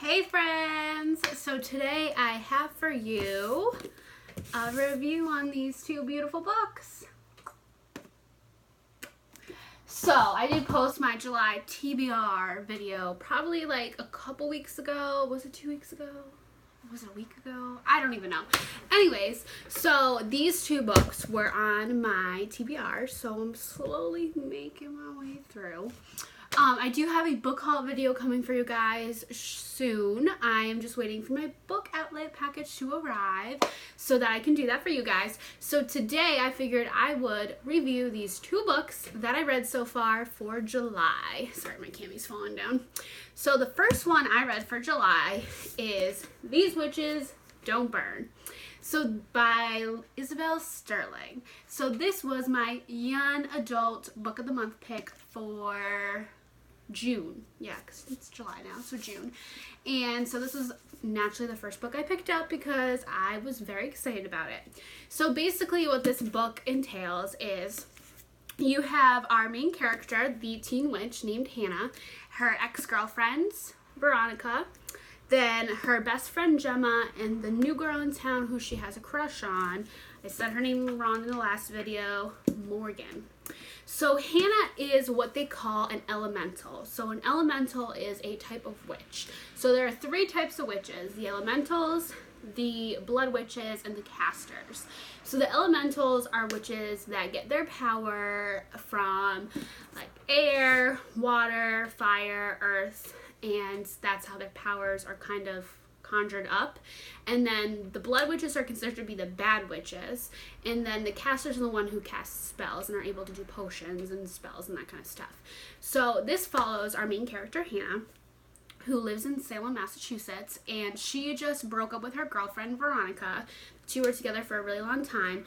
Hey friends! So today I have for you a review on these two beautiful books. So I did post my July TBR video probably like a couple weeks ago. Was it 2 weeks ago? Was it a week ago? I don't even know. Anyways, so these two books were on my TBR, so I'm slowly making my way through. I do have a book haul video coming for you guys soon. I am just waiting for my book outlet package to arrive so that I can do that for you guys. So today I figured I would review these two books that I read so far for July. Sorry, my cammy's falling down. So the first one I read for July is These Witches Don't Burn. So by Isabel Sterling. So this was my young adult book of the month pick for June. Yeah, because it's July now, so June. And so this was naturally the first book I picked up because I was very excited about it. So basically what this book entails is you have our main character, the teen witch named Hannah, her ex-girlfriends, Veronica, then her best friend Gemma, and the new girl in town who she has a crush on. I said her name wrong in the last video, Morgan. So Hannah is what they call an elemental. So an elemental is a type of witch. So there are three types of witches: the elementals, the blood witches, and the casters. So the elementals are witches that get their power from like air, water, fire, earth, and that's how their powers are kind of conjured up. And then the blood witches are considered to be the bad witches, and then the casters are the one who casts spells and are able to do potions and spells and that kind of stuff. So this follows our main character Hannah, who lives in Salem, Massachusetts, and she just broke up with her girlfriend Veronica. The two were together for a really long time.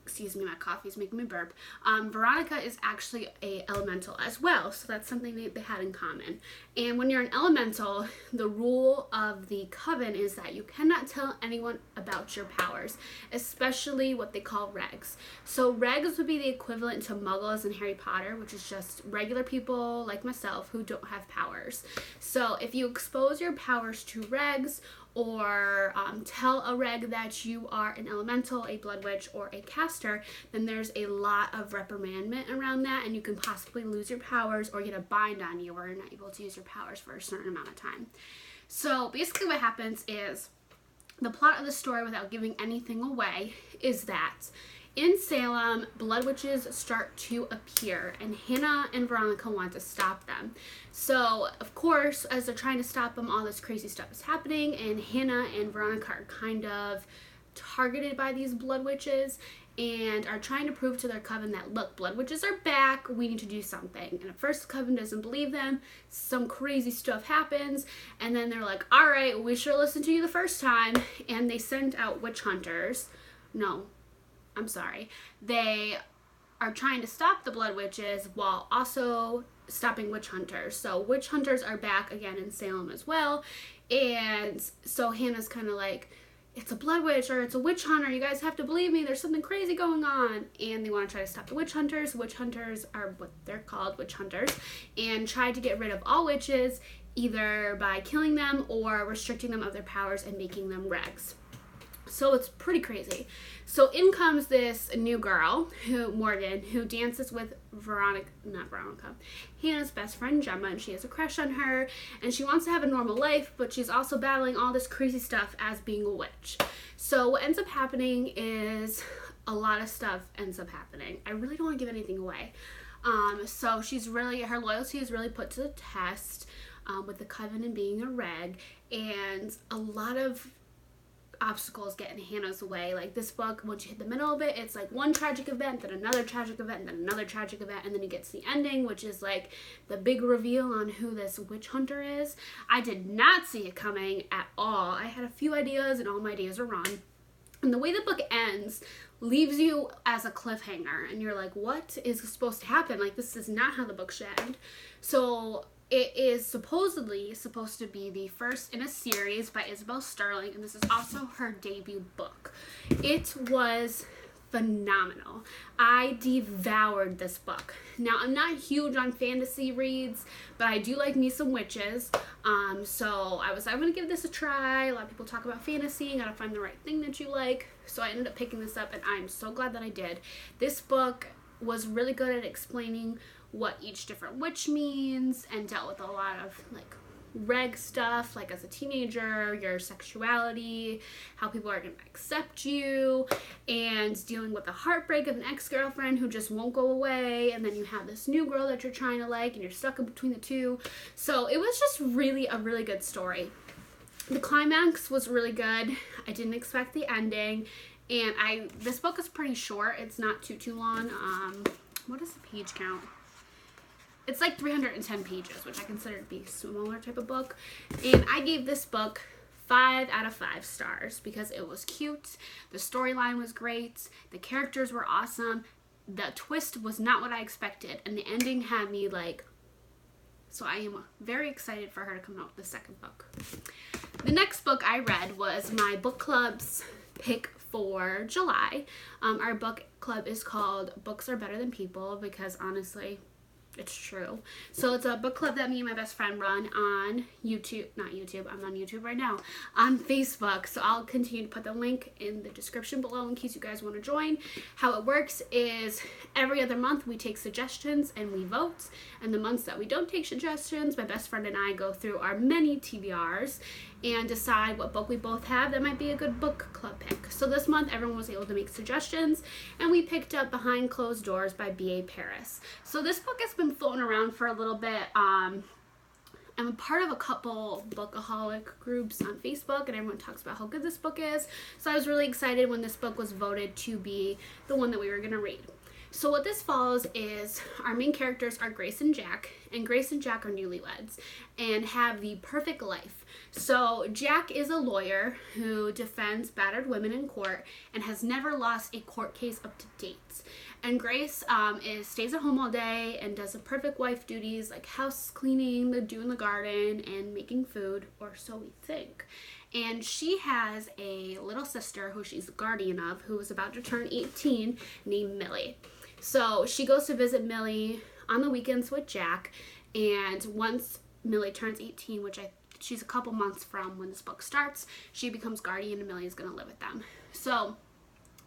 Excuse me, my coffee's making me burp. Veronica is actually a elemental as well, so that's something they had in common. And when you're an elemental, the rule of the coven is that you cannot tell anyone about your powers, especially what they call regs. So regs would be the equivalent to muggles in Harry Potter, which is just regular people like myself who don't have powers. So if you expose your powers to regs, or tell a reg that you are an elemental, a blood witch, or a caster, then there's a lot of reprimandment around that, and you can possibly lose your powers or get a bind on you, or you're not able to use your powers for a certain amount of time. So basically what happens is, the plot of the story, without giving anything away, is that in Salem, blood witches start to appear, and Hannah and Veronica want to stop them. So, of course, as they're trying to stop them, all this crazy stuff is happening, and Hannah and Veronica are kind of targeted by these blood witches and are trying to prove to their coven that, look, blood witches are back, we need to do something. And at first the coven doesn't believe them, some crazy stuff happens, and then they're like, all right, we should listen to you the first time, and they sent out witch hunters. They are trying to stop the blood witches while also stopping witch hunters. So witch hunters are back again in Salem as well. And so Hannah's kind of like, it's a blood witch or it's a witch hunter. You guys have to believe me. There's something crazy going on. And they want to try to stop the witch hunters. Witch hunters are what they're called, witch hunters. And try to get rid of all witches, either by killing them or restricting them of their powers and making them regs. So it's pretty crazy. So in comes this new girl, Morgan, who dances with Hannah's best friend Gemma, and she has a crush on her, and she wants to have a normal life, but she's also battling all this crazy stuff as being a witch. So what ends up happening is a lot of stuff ends up happening. I really don't want to give anything away. So her loyalty is really put to the test with the coven and being a reg, and a lot of obstacles get in Hannah's way. Like this book, once you hit the middle of it, it's like one tragic event, then another tragic event, and then another tragic event, and then it gets the ending, which is like the big reveal on who this witch hunter is. I did not see it coming at all. I had a few ideas, and all my ideas are wrong. And the way the book ends leaves you as a cliffhanger, and you're like, what is supposed to happen? Like, this is not how the book should end. So it is supposedly supposed to be the first in a series by Isabel Sterling, and this is also her debut book. It was phenomenal. I devoured this book. Now, I'm not huge on fantasy reads, but I do like me some witches. So I'm gonna give this a try. A lot of people talk about fantasy, you gotta find the right thing that you like. So I ended up picking this up, and I'm so glad that I did. This book was really good at explaining what each different witch means, and dealt with a lot of like reg stuff, like as a teenager, your sexuality, how people are going to accept you, and dealing with the heartbreak of an ex-girlfriend who just won't go away, and then you have this new girl that you're trying to like, and you're stuck in between the two. So it was just really a really good story. The climax was really good. I didn't expect the ending, and this book is pretty short. It's not too long. What is the page count? It's like 310 pages, which I consider to be a smaller type of book. And I gave this book 5 out of 5 stars because it was cute, the storyline was great, the characters were awesome, the twist was not what I expected, and the ending had me like, so I am very excited for her to come out with the second book. The next book I read was my book club's pick for July. Our book club is called Books Are Better Than People because honestly, it's true. So it's a book club that me and my best friend run on YouTube. Not YouTube, I'm on YouTube right now. On Facebook. So I'll continue to put the link in the description below in case you guys want to join. How it works is every other month we take suggestions and we vote. And the months that we don't take suggestions, my best friend and I go through our many TBRs and decide what book we both have that might be a good book club pick. So this month everyone was able to make suggestions, and we picked up Behind Closed Doors by B.A. Paris. So this book has been floating around for a little bit. I'm a part of a couple bookaholic groups on Facebook, and everyone talks about how good this book is. So I was really excited when this book was voted to be the one that we were going to read. So what this follows is our main characters are Grace and Jack are newlyweds and have the perfect life. So Jack is a lawyer who defends battered women in court and has never lost a court case up to date. And Grace stays at home all day and does the perfect wife duties like house cleaning, doing the garden, and making food, or so we think. And she has a little sister who she's the guardian of, who is about to turn 18, named Millie. So she goes to visit Millie on the weekends with Jack, and once Millie turns 18, which she's a couple months from when this book starts, she becomes guardian and Millie is going to live with them. So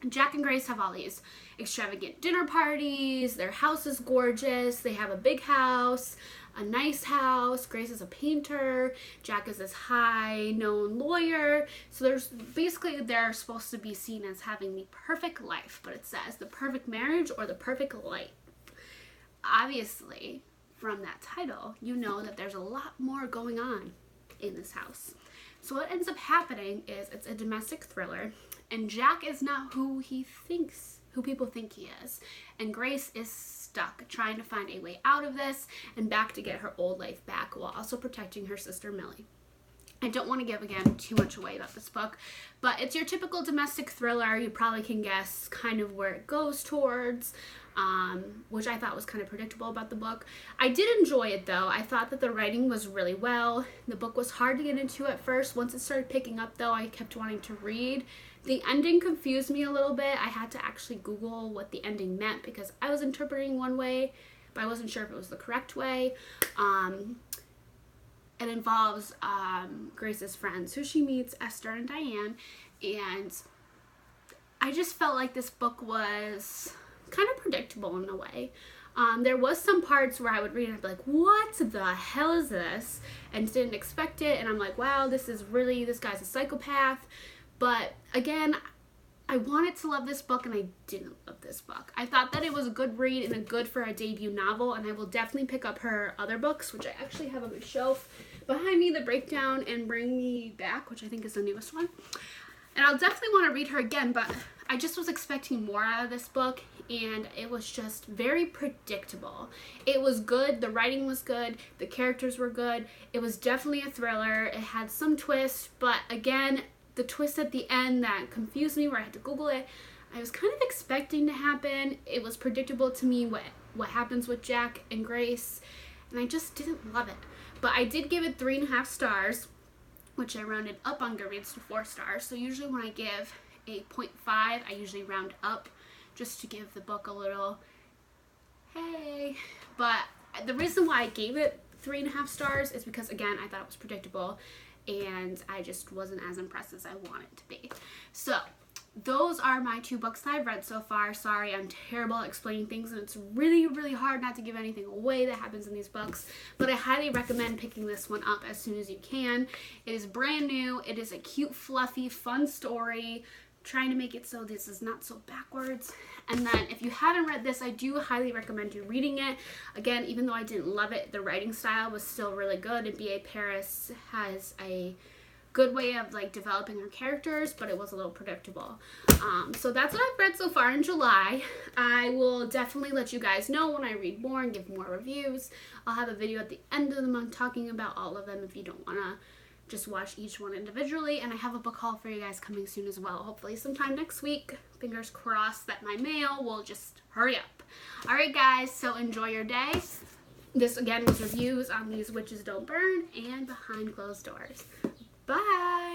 Jack and Grace have all these extravagant dinner parties, their house is gorgeous, they have a big house, a nice house. Grace is a painter, Jack is this high-known lawyer. So they're supposed to be seen as having the perfect life, but it says the perfect marriage or the perfect life. Obviously, from that title, you know that there's a lot more going on in this house. So what ends up happening is it's a domestic thriller, and Jack is not who people think he is. And Grace is stuck trying to find a way out of this and back to get her old life back while also protecting her sister Millie. I don't want to give, again, too much away about this book, but it's your typical domestic thriller. You probably can guess kind of where it goes towards, which I thought was kind of predictable about the book. I did enjoy it, though. I thought that the writing was really well. The book was hard to get into at first. Once it started picking up, though, I kept wanting to read. The ending confused me a little bit. I had to actually Google what the ending meant because I was interpreting one way, but I wasn't sure if it was the correct way. It involves Grace's friends, who she meets, Esther and Diane, and I just felt like this book was kind of predictable in a way. There was some parts where I would read and I'd be like, what the hell is this? And didn't expect it, and I'm like, wow, this guy's a psychopath. But again, I wanted to love this book and I didn't love this book. I thought that it was a good read and a good for a debut novel, and I will definitely pick up her other books, which I actually have on my shelf behind me, The Breakdown and Bring Me Back, which I think is the newest one. And I'll definitely want to read her again, but I just was expecting more out of this book, and it was just very predictable. It was good, the writing was good, the characters were good, it was definitely a thriller, it had some twists, but again, the twist at the end that confused me where I had to Google it, I was kind of expecting to happen. It was predictable to me what happens with Jack and Grace, and I just didn't love it. But I did give it 3.5 stars, which I rounded up on Goodreads to 4 stars. So usually when I give a 0.5, I usually round up just to give the book a little hey. But the reason why I gave it 3.5 stars is because, again, I thought it was predictable and I just wasn't as impressed as I want it to be. So those are my 2 books that I've read so far. Sorry, I'm terrible at explaining things, and it's really, really hard not to give anything away that happens in these books, but I highly recommend picking this one up as soon as you can. It is brand new. It is a cute, fluffy, fun story, trying to make it so this is not so backwards. And then if you haven't read this, I do highly recommend you reading it. Again, even though I didn't love it, the writing style was still really good, and B.A. Paris has a good way of like developing her characters, but it was a little predictable. So that's what I've read so far in July. I will definitely let you guys know when I read more and give more reviews. I'll have a video at the end of the month talking about all of them if you don't want to just watch each one individually. And I have a book haul for you guys coming soon as well, hopefully sometime next week. Fingers crossed that my mail will just hurry up. Alright guys, so enjoy your day. This again was reviews on These Witches Don't Burn and Behind Closed Doors. Bye!